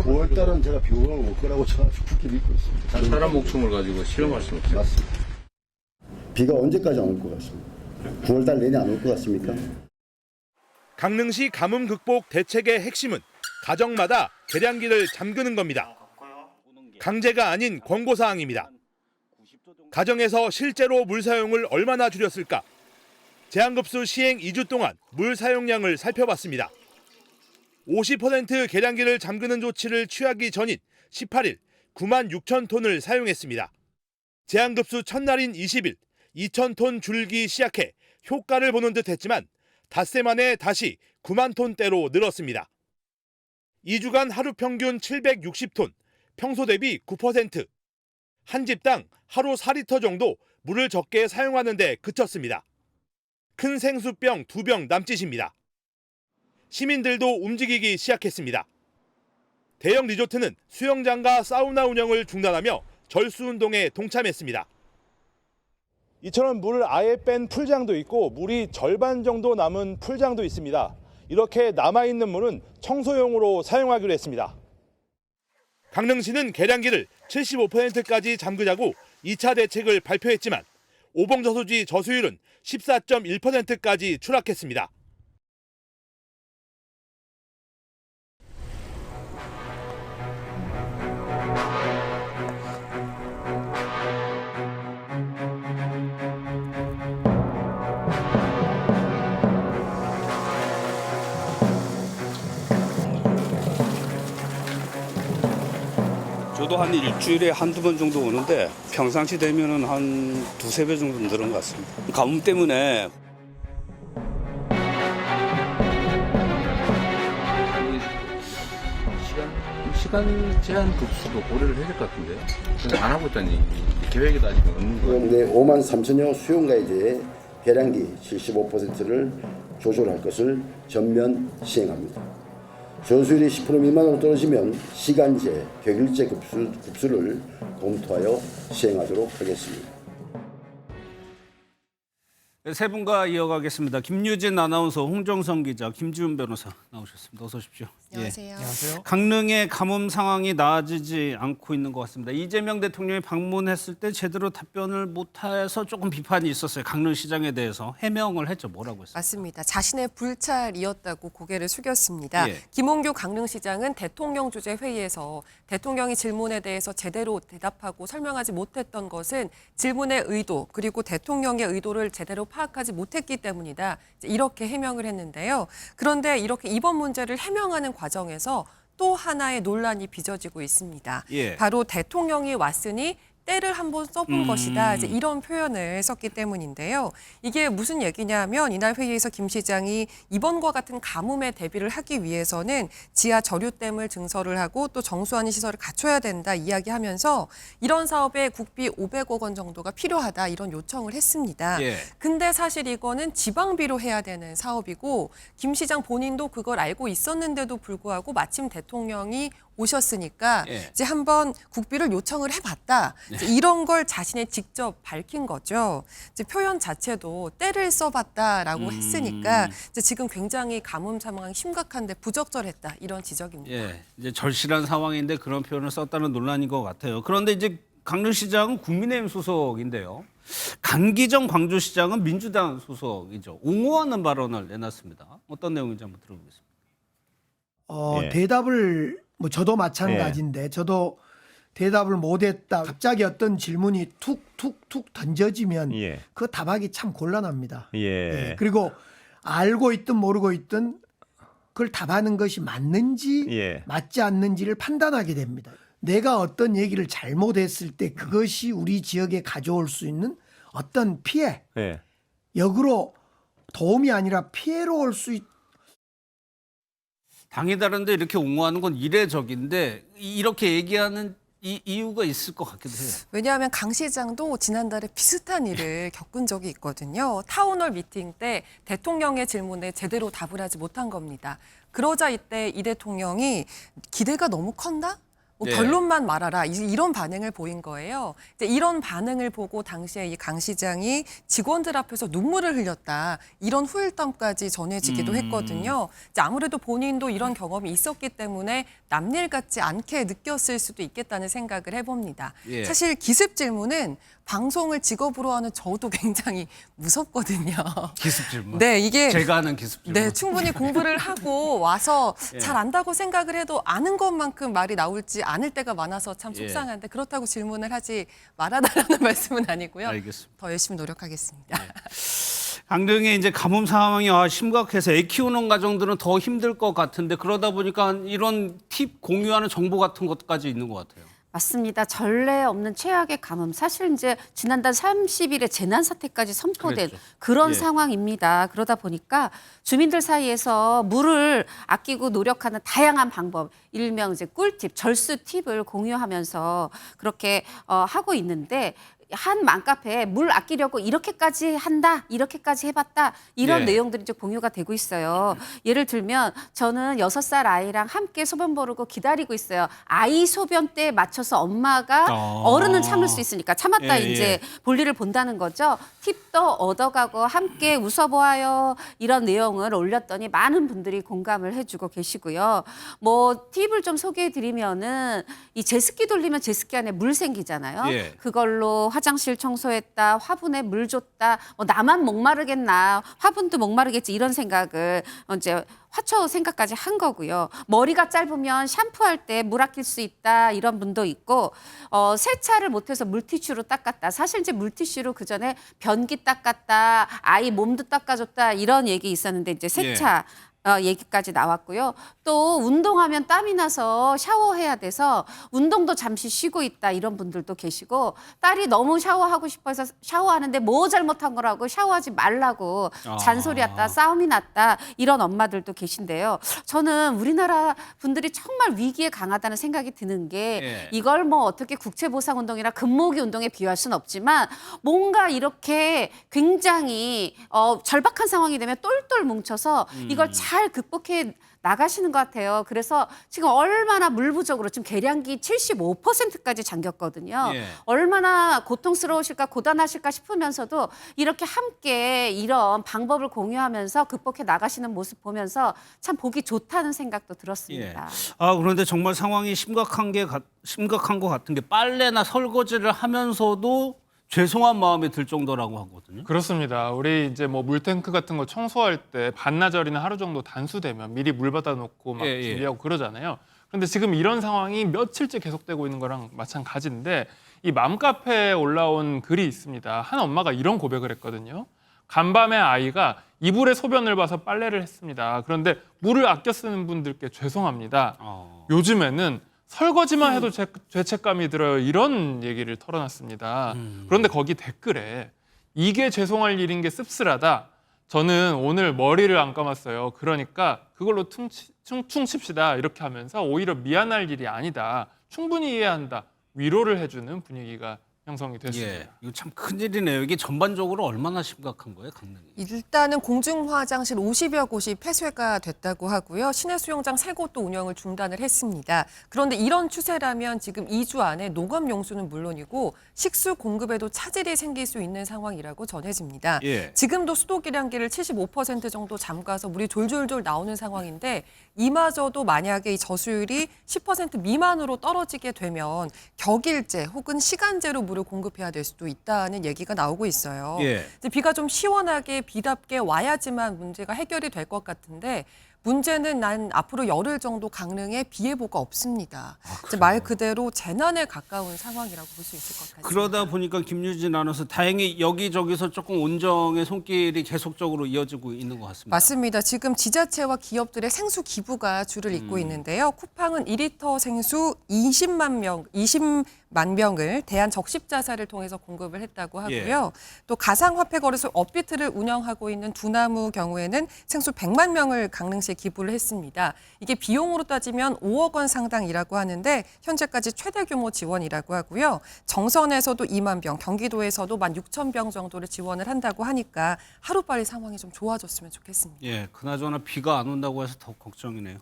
9월 달은 제가 비용을 올 거라고 저는 굳게 믿고 있습니다. 사람 목숨을 가지고 실험할 수는 없죠. 맞습니다. 비가 언제까지 안 올 것 같습니다. 9월 달 내내 안 올 것 같습니까? 강릉시 가뭄 극복 대책의 핵심은 가정마다 계량기를 잠그는 겁니다. 강제가 아닌 권고사항입니다. 가정에서 실제로 물 사용을 얼마나 줄였을까? 제한급수 시행 2주 동안 물 사용량을 살펴봤습니다. 50% 계량기를 잠그는 조치를 취하기 전인 18일 9만 6천 톤을 사용했습니다. 제한급수 첫날인 20일 2천 톤 줄기 시작해 효과를 보는 듯 했지만 닷새 만에 다시 9만 톤대로 늘었습니다. 2주간 하루 평균 760톤, 평소 대비 9%. 한 집당 하루 4리터 정도 물을 적게 사용하는 데 그쳤습니다. 큰 생수병 2병 남짓입니다. 시민들도 움직이기 시작했습니다. 대형 리조트는 수영장과 사우나 운영을 중단하며 절수운동에 동참했습니다. 이처럼 물을 아예 뺀 풀장도 있고 물이 절반 정도 남은 풀장도 있습니다. 이렇게 남아있는 물은 청소용으로 사용하기로 했습니다. 강릉시는 계량기를 75%까지 잠그자고 2차 대책을 발표했지만 오봉저수지 저수율은 14.1%까지 추락했습니다. 저도 한 일주일에 한두 번 정도 오는데 평상시 되면은 한 두세 배 정도 늘은 것 같습니다. 가뭄 때문에 시간 제한 급수도 고려를 해야 될 것 같은데요. 그냥 안 하고 있다니 계획에도 아직 없는 거예요. 그런데 5만 3천여 수용가에 대해 계량기 75%를 조절할 것을 전면 시행합니다. 저수율이 10% 미만으로 떨어지면 시간제, 격일제 급수를 검토하여 시행하도록 하겠습니다. 세 분과 이어가겠습니다. 김유진 아나운서, 홍정선 기자, 김지훈 변호사 나오셨습니다. 어서 오십시오. 안녕하세요. 안녕하세요. 강릉의 가뭄 상황이 나아지지 않고 있는 것 같습니다. 이재명 대통령이 방문했을 때 제대로 답변을 못해서 조금 비판이 있었어요. 강릉시장에 대해서 해명을 했죠. 뭐라고 했어요? 맞습니다. 자신의 불찰이었다고 고개를 숙였습니다. 예. 김홍규 강릉시장은 대통령 주재 회의에서 대통령이 질문에 대해서 제대로 대답하고 설명하지 못했던 것은 질문의 의도 그리고 대통령의 의도를 제대로 파악하지 못했기 때문이다. 이렇게 해명을 했는데요. 그런데 이렇게 이번 문제를 해명하는 과정에서 또 하나의 논란이 빚어지고 있습니다. 예. 바로 대통령이 왔으니 때를 한번 써본 것이다. 이제 이런 표현을 썼기 때문인데요. 이게 무슨 얘기냐면 이날 회의에서 김 시장이 이번과 같은 가뭄에 대비를 하기 위해서는 지하 저류댐을 증설을 하고 또 정수하는 시설을 갖춰야 된다 이야기하면서 이런 사업에 국비 500억 원 정도가 필요하다 이런 요청을 했습니다. 예. 근데 사실 이거는 지방비로 해야 되는 사업이고 김 시장 본인도 그걸 알고 있었는데도 불구하고 마침 대통령이 오셨으니까 예. 이제 한번 국비를 요청을 해봤다. 이제 이런 걸 자신이 직접 밝힌 거죠. 이제 표현 자체도 때를 써봤다라고 했으니까 이제 지금 굉장히 가뭄 상황이 심각한데 부적절했다 이런 지적입니다. 예, 이제 절실한 상황인데 그런 표현을 썼다는 논란인 것 같아요. 그런데 이제 강릉시장은 국민의힘 소속인데요. 강기정 광주시장은 민주당 소속이죠. 옹호하는 발언을 내놨습니다. 어떤 내용인지 한번 들어보겠습니다. 예. 대답을 뭐 저도 마찬가지인데 저도 대답을 못했다. 갑자기 어떤 질문이 툭툭툭 던져지면 그 답하기 참 곤란합니다. 예. 그리고 알고 있든 모르고 있든 그걸 답하는 것이 맞는지 맞지 않는지를 판단하게 됩니다. 내가 어떤 얘기를 잘못했을 때 그것이 우리 지역에 가져올 수 있는 어떤 피해, 역으로 도움이 아니라 피해로 올 수 있. 당이 다른데 이렇게 옹호하는 건 이례적인데 이렇게 얘기하는 이유가 있을 것 같기도 해요. 왜냐하면 강 시장도 지난달에 비슷한 일을 겪은 적이 있거든요. 타운홀 미팅 때 대통령의 질문에 제대로 답을 하지 못한 겁니다. 그러자 이때 이 대통령이 기대가 너무 컸나? 뭐 예. 결론만 말하라 이런 반응을 보인 거예요. 이제 이런 반응을 보고 당시에 이 강 시장이 직원들 앞에서 눈물을 흘렸다 이런 후일담까지 전해지기도 했거든요. 이제 아무래도 본인도 이런 경험이 있었기 때문에 남일 같지 않게 느꼈을 수도 있겠다는 생각을 해봅니다. 예. 사실 기습 질문은 방송을 직업으로 하는 저도 굉장히 무섭거든요. 기습 질문. 네, 이게 제가 하는 기습 질문. 네, 충분히 공부를 하고 와서 예. 잘 안다고 생각을 해도 아는 것만큼 말이 나올지 않을 때가 많아서 참 예. 속상한데 그렇다고 질문을 하지 말아달라는 말씀은 아니고요. 알겠습니다. 더 열심히 노력하겠습니다. 강릉에 이제 가뭄 상황이 심각해서 애 키우는 가정들은 더 힘들 것 같은데 그러다 보니까 이런 팁 공유하는 정보 같은 것까지 있는 것 같아요. 맞습니다. 전례 없는 최악의 가뭄. 사실 이제 지난달 30일에 재난 사태까지 선포된 그랬죠. 그런 예. 상황입니다. 그러다 보니까 주민들 사이에서 물을 아끼고 노력하는 다양한 방법, 일명 이제 꿀팁, 절수 팁을 공유하면서 그렇게 하고 있는데 한 맘카페에 물 아끼려고 이렇게까지 한다, 이렇게까지 해봤다 이런 예. 내용들이 이제 공유가 되고 있어요. 예를 들면 저는 6살 아이랑 함께 소변 보르고 기다리고 있어요. 아이 소변 때에 맞춰서 엄마가 어른은 참을 수 있으니까 참았다 예, 이제 예. 볼일을 본다는 거죠. 팁도 얻어가고 함께 웃어보아요 이런 내용을 올렸더니 많은 분들이 공감을 해주고 계시고요. 뭐 팁을 좀 소개해드리면은 이 제습기 돌리면 제습기 안에 물 생기잖아요. 예. 그걸로 화장실 청소했다, 화분에 물 줬다, 뭐 나만 목마르겠나, 화분도 목마르겠지 이런 생각을 이제 화초 생각까지 한 거고요. 머리가 짧으면 샴푸할 때 물 아낄 수 있다 이런 분도 있고 세차를 못해서 물티슈로 닦았다. 사실 이제 물티슈로 그 전에 변기 닦았다, 아이 몸도 닦아줬다 이런 얘기 있었는데 이제 세차. 얘기까지 나왔고요. 또 운동하면 땀이 나서 샤워해야 돼서 운동도 잠시 쉬고 있다 이런 분들도 계시고 딸이 너무 샤워하고 싶어서 샤워하는데 뭐 잘못한 거라고 샤워하지 말라고 잔소리했다 싸움이 났다 이런 엄마들도 계신데요. 저는 우리나라 분들이 정말 위기에 강하다는 생각이 드는 게 예. 이걸 뭐 어떻게 국채보상운동이나 금모기 운동에 비유할 수는 없지만 뭔가 이렇게 굉장히 절박한 상황이 되면 똘똘 뭉쳐서 이걸 잘 극복해 나가시는 것 같아요. 그래서 지금 얼마나 물 부족으로 지금 계량기 75%까지 잠겼거든요. 예. 얼마나 고통스러우실까 고단하실까 싶으면서도 이렇게 함께 이런 방법을 공유하면서 극복해 나가시는 모습 보면서 참 보기 좋다는 생각도 들었습니다. 그런데 정말 상황이 심각한 것 같은 게 빨래나 설거지를 하면서도 죄송한 마음이 들 정도라고 하거든요. 그렇습니다. 우리 이제 뭐 물탱크 같은 거 청소할 때 반나절이나 하루 정도 단수되면 미리 물 받아놓고 막 예. 준비하고 그러잖아요. 그런데 지금 이런 상황이 며칠째 계속되고 있는 거랑 마찬가지인데 이 맘카페에 올라온 글이 있습니다. 한 엄마가 이런 고백을 했거든요. 간밤에 아이가 이불에 소변을 봐서 빨래를 했습니다. 그런데 물을 아껴 쓰는 분들께 죄송합니다. 요즘에는 설거지만 해도 죄책감이 들어요. 이런 얘기를 털어놨습니다. 그런데 거기 댓글에 이게 죄송할 일인 게 씁쓸하다. 저는 오늘 머리를 안 감았어요. 그러니까 그걸로 퉁칩시다. 이렇게 하면서 오히려 미안할 일이 아니다. 충분히 이해한다. 위로를 해주는 분위기가 형성이 됐습니다. 예, 이거 참 큰일이네요. 이게 전반적으로 얼마나 심각한 거예요, 강릉이? 일단은 공중화장실 50여 곳이 폐쇄가 됐다고 하고요. 시내 수영장 3곳도 운영을 중단을 했습니다. 그런데 이런 추세라면 지금 2주 안에 농업 용수는 물론이고 식수 공급에도 차질이 생길 수 있는 상황이라고 전해집니다. 예. 지금도 수도 계량기를 75% 정도 잠가서 물이 졸졸졸 나오는 상황인데 이마저도 만약에 이 저수율이 10% 미만으로 떨어지게 되면 격일제 혹은 시간제로 물을 공급해야 될 수도 있다는 얘기가 나오고 있어요. 예. 이제 비가 좀 시원하게 비답게 와야지만 문제가 해결이 될 것 같은데 문제는 난 앞으로 열흘 정도 강릉에 비 예보가 없습니다. 이제 말 그대로 재난에 가까운 상황이라고 볼 수 있을 것 같습니다. 그러다 보니까 김유진 아나운서 다행히 여기저기서 조금 온정의 손길이 계속적으로 이어지고 있는 것 같습니다. 맞습니다. 지금 지자체와 기업들의 생수 기부가 줄을 잇고 있는데요. 쿠팡은 2리터 생수 20만 병을 대한적십자사를 통해서 공급을 했다고 하고요. 또 가상화폐 거래소 업비트를 운영하고 있는 두나무 경우에는 생수 100만 명을 강릉시에 기부를 했습니다. 이게 비용으로 따지면 5억 원 상당이라고 하는데 현재까지 최대 규모 지원이라고 하고요. 정선에서도 2만 병, 경기도에서도 16,000병 정도를 지원을 한다고 하니까 하루빨리 상황이 좀 좋아졌으면 좋겠습니다. 예, 그나저나 비가 안 온다고 해서 더 걱정이네요.